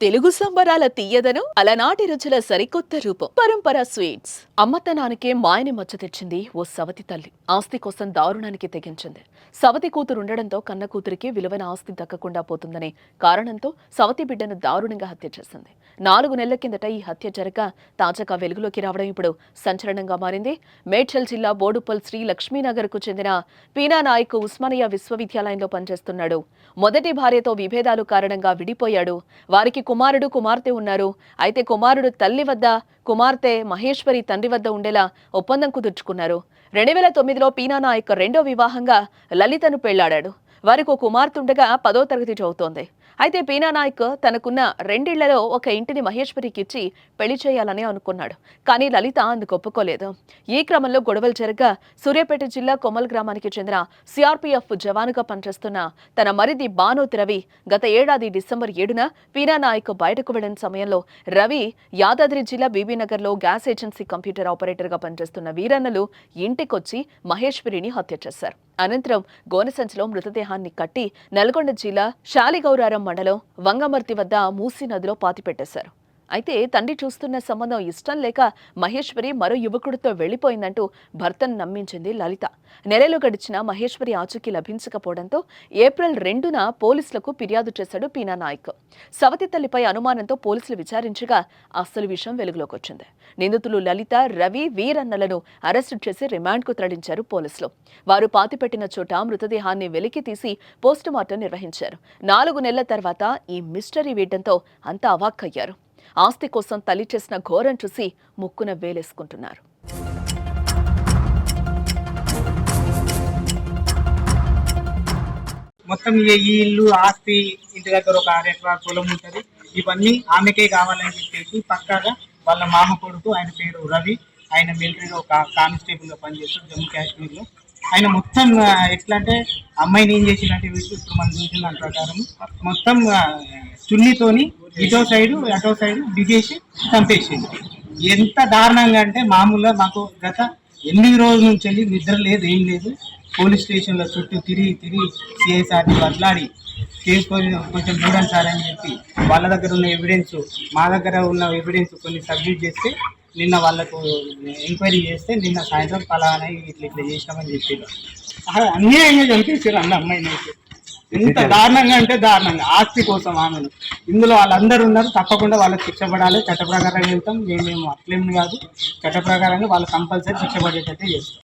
తెలుగు సంబరాల తీయదను అలనాటి రుచుల సరికొత్త రూపం పరంపర స్వీట్స్. అమ్మతనానికే మాయని మచ్చ తెచ్చింది ఓ సవతి తల్లి. ఆస్తి కోసం దారుణానికి తెగించింది. సవతి కూతురుండడంతో కన్న కూతురికి విలువైన ఆస్తి దక్కకుండా పోతుందనే కారణంతో సవతి బిడ్డను దారుణంగా హత్య చేసింది. 4 నెలల కిందట ఈ హత్య జరగ తాజాగా వెలుగులోకి రావడం ఇప్పుడు సంచలనంగా మారింది. మేడ్చల్ జిల్లా బోడుపల్ శ్రీ లక్ష్మీనగర్ కు చెందిన పీనా నాయక్ ఉస్మానియా విశ్వవిద్యాలయంలో పనిచేస్తున్నాడు. మొదటి భార్యతో విభేదాలు కారణంగా విడిపోయాడు. వారికి కుమారుడు కుమార్తె ఉన్నారు. అయితే కుమారుడు తల్లి వద్ద, కుమార్తె మహేశ్వరి తండ్రి వద్ద ఉండేలా ఒప్పందం కుదుర్చుకున్నారు. 2009లో పీనా నాయక్ రెండో వివాహంగా లలితను పెళ్లాడాడు. వారికి ఒక కుమార్తె ఉండగా 10వ తరగతి చదువుతోంది. అయితే పీనా నాయక్ తనకున్న 2 ఇళ్లలో ఒక ఇంటిని మహేశ్వరికి ఇచ్చి పెళ్లి చేయాలని అనుకున్నాడు. కానీ లలిత అందుకు ఒప్పుకోలేదు. ఈ క్రమంలో గొడవలు జరగా సూర్యాపేట జిల్లా కొమ్మల్ గ్రామానికి చెందిన సిఆర్పీఎఫ్ జవానుగా పనిచేస్తున్న తన మరిది బానోత్ రవి గత ఏడాది డిసెంబర్ 7న పీనా నాయక్ బయటకు వెళ్లిన సమయంలో రవి యాదాద్రి జిల్లా బీబీనగర్లో గ్యాస్ ఏజెన్సీ కంప్యూటర్ ఆపరేటర్గా పనిచేస్తున్న వీరన్నలు ఇంటికొచ్చి మహేశ్వరిని హత్య చేశారు. అనంతరం గోనెసంచిలో మృతదేహాన్ని కట్టి నల్గొండ జిల్లా శాలిగౌరారం మండలం వంగమర్తి వద్ద మూసీ నదిలో పాతిపెట్టేశారు. అయితే తండ్రి చూస్తున్న సంబంధం ఇష్టం లేక మహేశ్వరి మరో యువకుడితో వెళ్లిపోయిందంటూ భర్తను నమ్మించింది లలిత. నెలలు గడిచినా మహేశ్వరి ఆచూకీ లభించకపోవడంతో ఏప్రిల్ 2న పోలీసులకు ఫిర్యాదు చేశాడు పీనా నాయక్. సవతి తల్లిపై అనుమానంతో పోలీసులు విచారించగా అసలు విషయం వెలుగులోకి వచ్చింది. నిందితులు లలిత, రవి, వీరన్నలను అరెస్టు చేసి రిమాండ్కు తరలించారు పోలీసులు. వారు పాతిపెట్టిన చోట మృతదేహాన్ని వెలికి తీసి పోస్టుమార్టం నిర్వహించారు. 4 నెలల తర్వాత ఈ మిస్టరీ వీడడంతో అంతా అవాక్కయ్యారు. ఆస్తి కోసం తల్లి చేసిన ఘోరం చూసి ముక్కున వేలేసుకుంటున్నారు. మొత్తం ఈ ఇల్లు, ఆస్తి, ఇంటి దగ్గర ఒక 6 ఎకరాల పొలం ఉంటుంది. ఇవన్నీ ఆమెకే కావాలని చెప్పేసి పక్కాగా వాళ్ళ మామ కొడుకు, ఆయన పేరు రవి, ఆయన మిలిటరీలో ఒక కానిస్టేబుల్ గా పనిచేస్తాడు జమ్మూ కాశ్మీర్ లో. ఆయన మొత్తం ఎట్లా అంటే అమ్మాయిని ఏం చేసిందంటే ఇప్పుడు మనం చూసిన దాని ప్రకారం మొత్తం చున్నీతోని ఇటో సైడు అటో సైడు దిగేసి చంపేసింది. ఎంత దారుణంగా అంటే మామూలుగా మాకు గత 8 రోజుల నుంచి వెళ్ళి నిద్ర లేదు, ఏం లేదు. పోలీస్ స్టేషన్లో చుట్టూ తిరిగి సిఐ సార్ని బదలాడి కేసు కొంచెం చూడండి సార్ అని చెప్పి వాళ్ళ దగ్గర ఉన్న ఎవిడెన్స్, మా దగ్గర ఉన్న ఎవిడెన్స్ కొన్ని సబ్మిట్ చేస్తే నిన్న వాళ్ళకు ఎంక్వైరీ చేస్తే నిన్న సాయంత్రం పలానా ఇట్లా చేసినామని చెప్పారు. అన్యాయంగా చంపేసారు అన్న అమ్మాయిని. అయితే ఎంత దారుణంగా అంటే దారుణంగా, ఆస్తి కోసం ఆమెను. ఇందులో వాళ్ళందరూ ఉన్నారు, తప్పకుండా వాళ్ళకి శిక్ష పడాలి. చట్ట ప్రకారంగా వెళ్తాం, మేము అట్లేమి కాదు. చట్ట ప్రకారంగా వాళ్ళు కంపల్సరీ శిక్ష పడేటట్టే చేస్తాం.